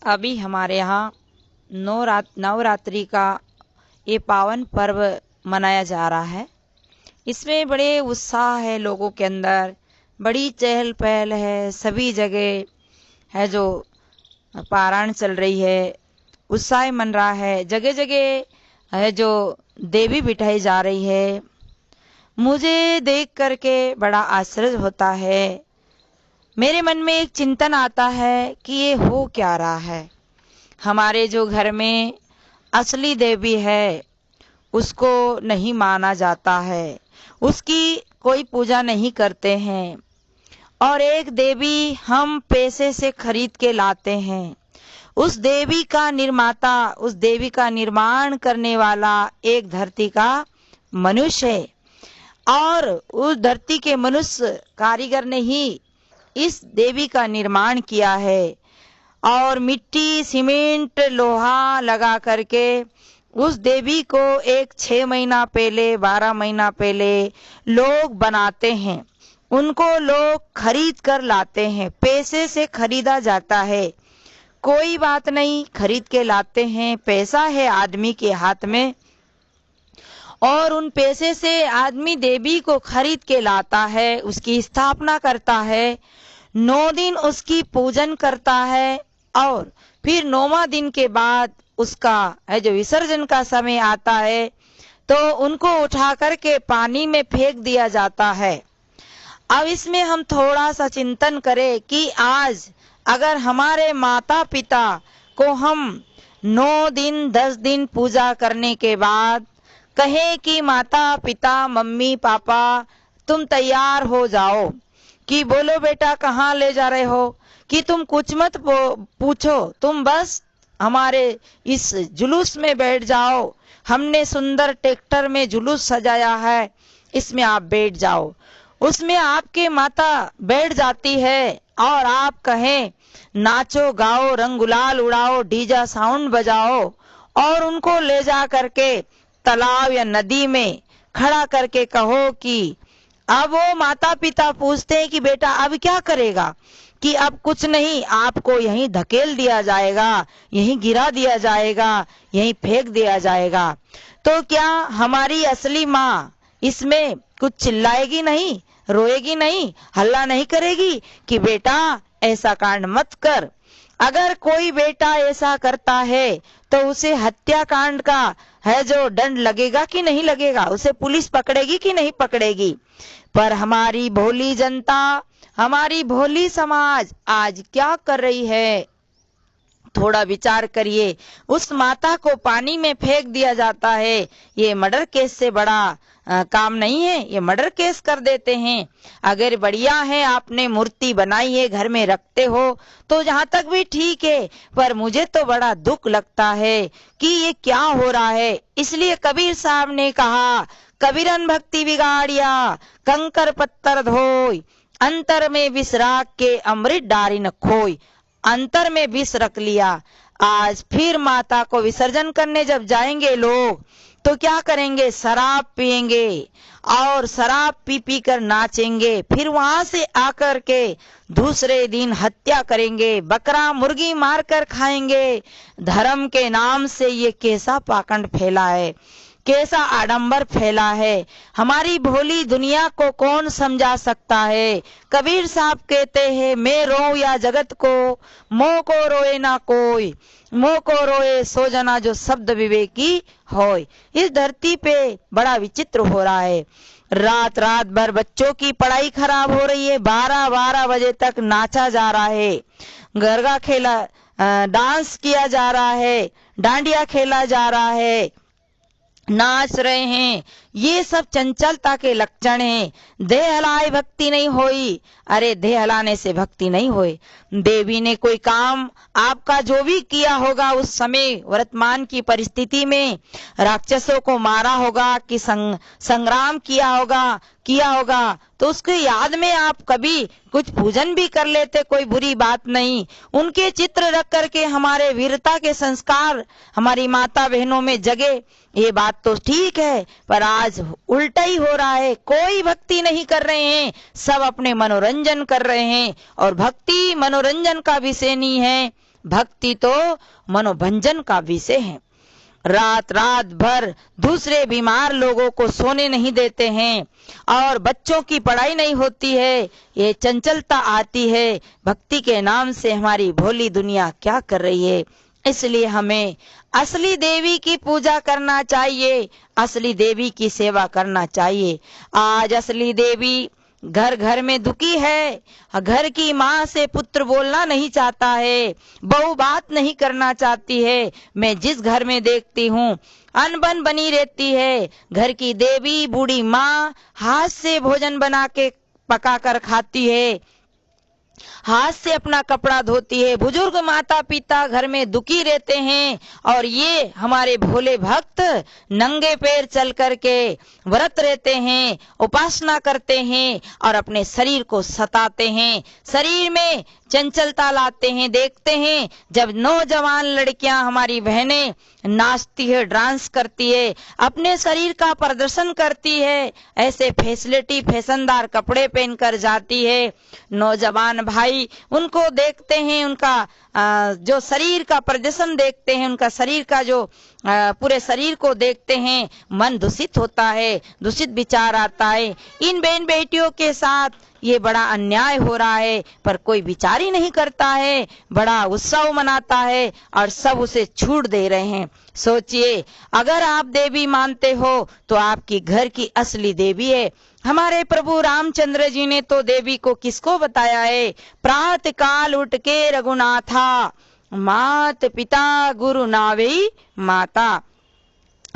अभी हमारे यहाँ नवरात्रि का ये पावन पर्व मनाया जा रहा है। इसमें बड़े उत्साह है लोगों के अंदर, बड़ी चहल पहल है। सभी जगह है जो पारायण चल रही है, उत्साह मन रहा है। जगह जगह है जो देवी बिठाई जा रही है। मुझे देख करके बड़ा आश्चर्य होता है। मेरे मन में एक चिंतन आता है कि ये हो क्या रहा है। हमारे जो घर में असली देवी है उसको नहीं माना जाता है, उसकी कोई पूजा नहीं करते हैं, और एक देवी हम पैसे से खरीद के लाते हैं। उस देवी का निर्माता, उस देवी का निर्माण करने वाला एक धरती का मनुष्य है, और उस धरती के मनुष्य कारीगर ने ही इस देवी का निर्माण किया है। और मिट्टी, सीमेंट, लोहा लगा करके उस देवी को एक 6 महीना पहले, 12 महीना पहले लोग बनाते हैं। उनको लोग खरीद कर लाते हैं, पैसे से खरीदा जाता है। कोई बात नहीं, खरीद के लाते हैं। पैसा है आदमी के हाथ में, और उन पैसे से आदमी देवी को खरीद के लाता है, उसकी स्थापना करता है, 9 दिन उसकी पूजन करता है, और फिर 9वां दिन के बाद उसका है जो विसर्जन का समय आता है तो उनको उठा करके पानी में फेंक दिया जाता है। अब इसमें हम थोड़ा सा चिंतन करें कि आज अगर हमारे माता पिता को हम 9 दिन 10 दिन पूजा करने के बाद कहे कि माता पिता, मम्मी पापा तुम तैयार हो जाओ, कि बोलो बेटा कहाँ ले जा रहे हो, कि तुम कुछ मत पूछो, तुम बस हमारे इस जुलूस में बैठ जाओ, हमने सुंदर ट्रैक्टर में जुलूस सजाया है, इसमें आप बैठ जाओ। उसमें आपके माता बैठ जाती है और आप कहें नाचो गाओ, रंग गुलाल उड़ाओ, डीजा साउंड बजाओ, और उनको ले जा करके तालाब या नदी में खड़ा करके कहो कि अब वो माता पिता पूछते हैं कि बेटा अब क्या करेगा, कि अब कुछ नहीं, आपको यहीं धकेल दिया जाएगा, यहीं गिरा दिया जाएगा, यहीं फेंक दिया जाएगा। तो क्या हमारी असली माँ इसमें कुछ चिल्लाएगी नहीं, रोएगी नहीं, हल्ला नहीं करेगी कि बेटा ऐसा कांड मत कर? अगर कोई बेटा ऐसा करता है तो उसे हत्याकांड का है जो दंड लगेगा कि नहीं लगेगा, उसे पुलिस पकड़ेगी कि नहीं पकड़ेगी? पर हमारी भोली जनता, हमारी भोली समाज आज क्या कर रही है, थोड़ा विचार करिए। उस माता को पानी में फेंक दिया जाता है। ये मर्डर केस से बड़ा काम नहीं है, ये मर्डर केस कर देते हैं। अगर बढ़िया है आपने मूर्ति बनाई है, घर में रखते हो तो जहाँ तक भी ठीक है, पर मुझे तो बड़ा दुख लगता है कि ये क्या हो रहा है। इसलिए कबीर साहब ने कहा, कबीरन भक्ति बिगाड़िया, कंकर पत्थर धोई, अंतर में विष राख के अमृत डारी न खोई। अंतर में विष रख लिया। आज फिर माता को विसर्जन करने जब जाएंगे लोग तो क्या करेंगे, शराब पिएंगे और शराब पी पी कर नाचेंगे, फिर वहां से आकर के दूसरे दिन हत्या करेंगे, बकरा मुर्गी मार कर खाएंगे। धर्म के नाम से ये कैसा पाखंड फैला है, कैसा आडंबर फैला है। हमारी भोली दुनिया को कौन समझा सकता है। कबीर साहब कहते हैं, मैं रो या जगत को, मोह को रोए ना कोई, मोह को रोए सो जना जो शब्द विवेकी होय। इस धरती पे बड़ा विचित्र हो रहा है। रात रात भर बच्चों की पढ़ाई खराब हो रही है, 12-12 बजे तक नाचा जा रहा है, गरबा खेला, डांस किया जा रहा है, डांडिया खेला जा रहा है, नाच रहे हैं। ये सब चंचलता के लक्षण हैं। देह हलाए भक्ति नहीं होई। अरे देह हलाने से भक्ति नहीं होए। देवी ने कोई काम आपका जो भी किया होगा उस समय वर्तमान की परिस्थिति में, राक्षसों को मारा होगा कि संग्राम किया होगा तो उसके याद में आप कभी कुछ पूजन भी कर लेते, कोई बुरी बात नहीं। उनके चित्र रख करके हमारे वीरता के संस्कार हमारी माता बहनों में जगे, ये बात तो ठीक है। पर आज उल्टा ही हो रहा है, कोई भक्ति नहीं कर रहे हैं, सब अपने मनोरंजन कर रहे हैं। और भक्ति मनोरंजन का विषय नहीं है, भक्ति तो मनोभंजन का विषय है। रात रात भर दूसरे बीमार लोगों को सोने नहीं देते हैं और बच्चों की पढ़ाई नहीं होती है। ये चंचलता आती है। भक्ति के नाम से हमारी भोली दुनिया क्या कर रही है। इसलिए हमें असली देवी की पूजा करना चाहिए, असली देवी की सेवा करना चाहिए। आज असली देवी घर घर में दुखी है। घर की माँ से पुत्र बोलना नहीं चाहता है, बहू बात नहीं करना चाहती है। मैं जिस घर में देखती हूँ अनबन बनी रहती है। घर की देवी बूढ़ी माँ हाथ से भोजन बना के पका कर खाती है, हाथ से अपना कपड़ा धोती है। बुजुर्ग माता पिता घर में दुखी रहते हैं और ये हमारे भोले भक्त नंगे पैर चल करके व्रत रहते हैं, उपासना करते हैं और अपने शरीर को सताते हैं, शरीर में चंचलता लाते हैं। देखते हैं जब नौजवान लड़कियां हमारी बहनें नाचती है, डांस करती है, अपने शरीर का प्रदर्शन करती है, ऐसे फैसिलिटी फैशनदार कपड़े पहनकर जाती है। नौजवान भाई उनको देखते हैं, उनका जो शरीर का प्रदर्शन देखते हैं, उनका शरीर का जो पूरे शरीर को देखते हैं, मन दूषित होता है, दूषित विचार आता है। इन बहन बेटियों के साथ ये बड़ा अन्याय हो रहा है, पर कोई विचार ही नहीं करता है। बड़ा उत्सव मनाता है और सब उसे छूट दे रहे हैं। सोचिए, अगर आप देवी मानते हो तो आपकी घर की असली देवी है। हमारे प्रभु रामचंद्र जी ने तो देवी को किसको बताया है? प्रातः काल उठ के रघुनाथा, मात पिता गुरु नावेई माता।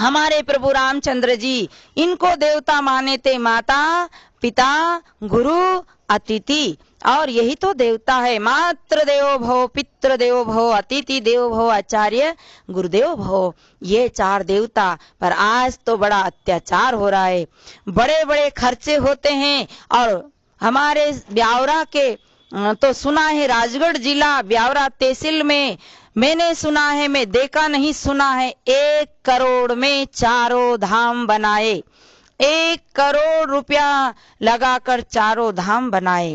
हमारे प्रभु रामचंद्र जी इनको देवता माने थे, माता पिता गुरु अतिथि, और यही तो देवता है। मातृ देवो भव, पितृ देवो भव, अतिथि देवो भव, आचार्य गुरुदेव भव। ये चार देवता पर आज तो बड़ा अत्याचार हो रहा है, बड़े बड़े खर्चे होते हैं। और हमारे ब्यावरा के तो सुना है, राजगढ़ जिला ब्यावरा तहसील में मैंने सुना है, मैं देखा नहीं सुना है, 1 करोड़ में चारों धाम बनाए। 1 करोड़ रुपया लगाकर चारों धाम बनाए।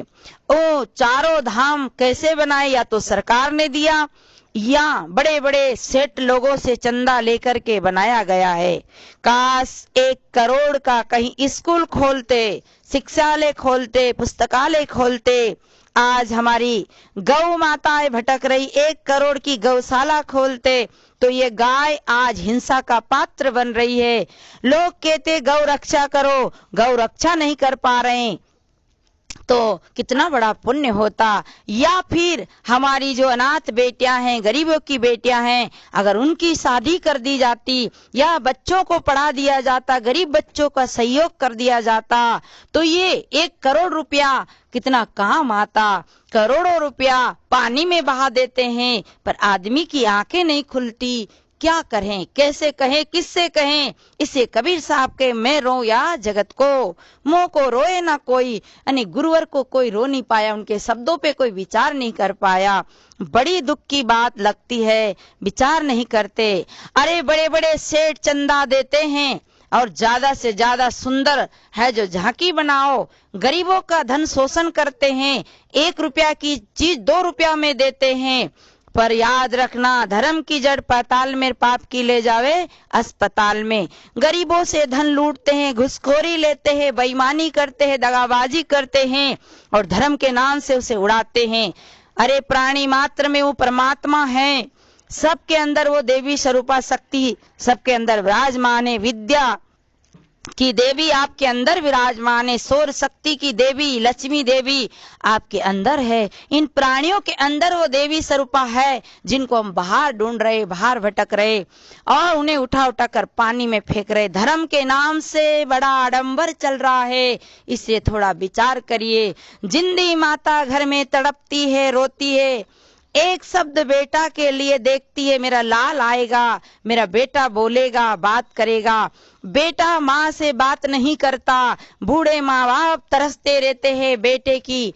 ओ चारों धाम कैसे बनाए? या तो सरकार ने दिया या बड़े बड़े सेठ लोगों से चंदा लेकर के बनाया गया है। काश 1 करोड़ का कहीं स्कूल खोलते, शिक्षालय खोलते, पुस्तकालय खोलते। आज हमारी गौ माताएं भटक रही, 1 करोड़ की गौशाला खोलते तो ये गाय आज हिंसा का पात्र बन रही है। लोग कहते गौ रक्षा करो, गौ रक्षा नहीं कर पा रहे तो कितना बड़ा पुण्य होता। या फिर हमारी जो अनाथ बेटियां हैं, गरीबों की बेटियां हैं, अगर उनकी शादी कर दी जाती या बच्चों को पढ़ा दिया जाता, गरीब बच्चों का सहयोग कर दिया जाता तो ये 1 करोड़ रुपया कितना काम आता। करोड़ों रुपया पानी में बहा देते हैं पर आदमी की आंखें नहीं खुलती। क्या करें, कैसे कहें, किससे कहें? इसे कबीर साहब के मैं रो या जगत को, मोह को रोए ना कोई। यानी गुरुवर को कोई रो नहीं पाया, उनके शब्दों पे कोई विचार नहीं कर पाया। बड़ी दुख की बात लगती है, विचार नहीं करते। अरे बड़े बड़े सेठ चंदा देते हैं और ज्यादा से ज्यादा सुंदर है जो झांकी बनाओ, गरीबों का धन शोषण करते हैं। 1 रुपया की चीज 2 रुपया में देते हैं। पर याद रखना, धर्म की जड़ पाताल में, पाप की ले जावे अस्पताल में। गरीबों से धन लूटते हैं, घुसखोरी लेते हैं, बेईमानी करते हैं, दगाबाजी करते हैं और धर्म के नाम से उसे उड़ाते हैं। अरे प्राणी मात्र में वो परमात्मा है, सबके अंदर वो देवी स्वरूपा शक्ति सबके अंदर विराजमान है। विद्या की देवी आपके अंदर विराजमान है, सौर शक्ति की देवी लक्ष्मी देवी आपके अंदर है। इन प्राणियों के अंदर वो देवी स्वरूपा है जिनको हम बाहर ढूंढ रहे, बाहर भटक रहे और उन्हें उठा उठा कर पानी में फेंक रहे। धर्म के नाम से बड़ा आडंबर चल रहा है, इससे थोड़ा विचार करिए। जिंदी माता घर में तड़पती है, रोती है, एक शब्द बेटा के लिए देखती है, मेरा लाल आएगा, मेरा बेटा बोलेगा, बात करेगा। बेटा माँ से बात नहीं करता, बूढ़े माँ बाप तरसते रहते हैं बेटे की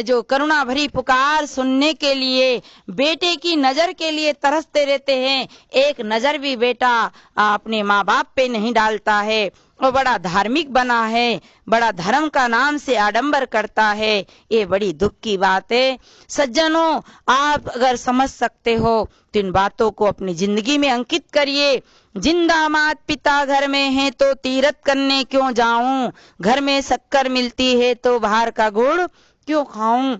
जो करुणा भरी पुकार सुनने के लिए, बेटे की नजर के लिए तरसते रहते हैं। एक नजर भी बेटा अपने माँ बाप पे नहीं डालता है और बड़ा धार्मिक बना है, बड़ा धर्म का नाम से आडंबर करता है। ये बड़ी दुख की बात है। सज्जनों, आप अगर समझ सकते हो तो इन बातों को अपनी जिंदगी में अंकित करिए। जिंदा मात पिता घर में है तो तीरथ करने क्यों जाऊं, घर में शक्कर मिलती है तो बाहर का गुड़ क्यों खाऊं।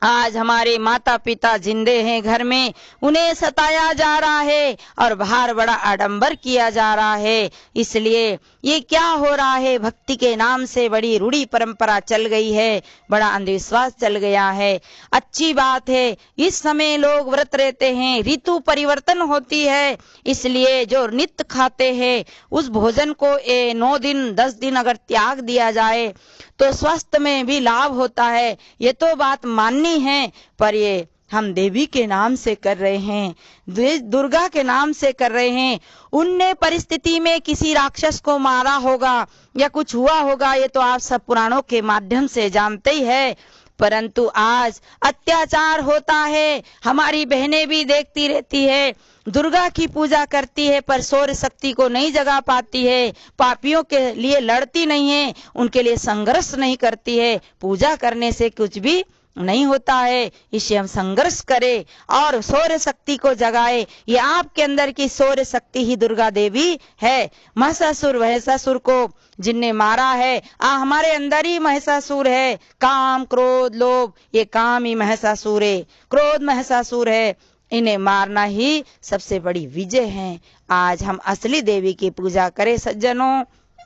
आज हमारे माता पिता जिंदे हैं घर में, उन्हें सताया जा रहा है और बाहर बड़ा आडंबर किया जा रहा है। इसलिए ये क्या हो रहा है, भक्ति के नाम से बड़ी रूढ़ी परंपरा चल गई है, बड़ा अंधविश्वास चल गया है। अच्छी बात है, इस समय लोग व्रत रहते हैं, ऋतु परिवर्तन होती है, इसलिए जो नित्य खाते हैं उस भोजन को 9 दिन 10 दिन अगर त्याग दिया जाए तो स्वास्थ्य में भी लाभ होता है। ये तो बात माननी है, पर ये हम देवी के नाम से कर रहे हैं, दुर्गा के नाम से कर रहे हैं। उनने परिस्थिति में किसी राक्षस को मारा होगा या कुछ हुआ होगा, ये तो आप सब पुराणों के माध्यम से जानते ही है। परंतु आज अत्याचार होता है, हमारी बहनें भी देखती रहती है, दुर्गा की पूजा करती है पर सौर्य शक्ति को नहीं जगा पाती है, पापियों के लिए लड़ती नहीं है, उनके लिए संघर्ष नहीं करती है। पूजा करने से कुछ भी नहीं होता है, इसे हम संघर्ष करें और सौर्य शक्ति को जगाए। ये आपके अंदर की सौर्य शक्ति ही दुर्गा देवी है। महिषासुर महिषासुर को जिनने मारा है, हमारे अंदर ही महिषासुर है। काम क्रोध लोभ, ये काम ही महिषासुर है, क्रोध महिषासुर है, इन्हें मारना ही सबसे बड़ी विजय है। आज हम असली देवी की पूजा करें सज्जनों।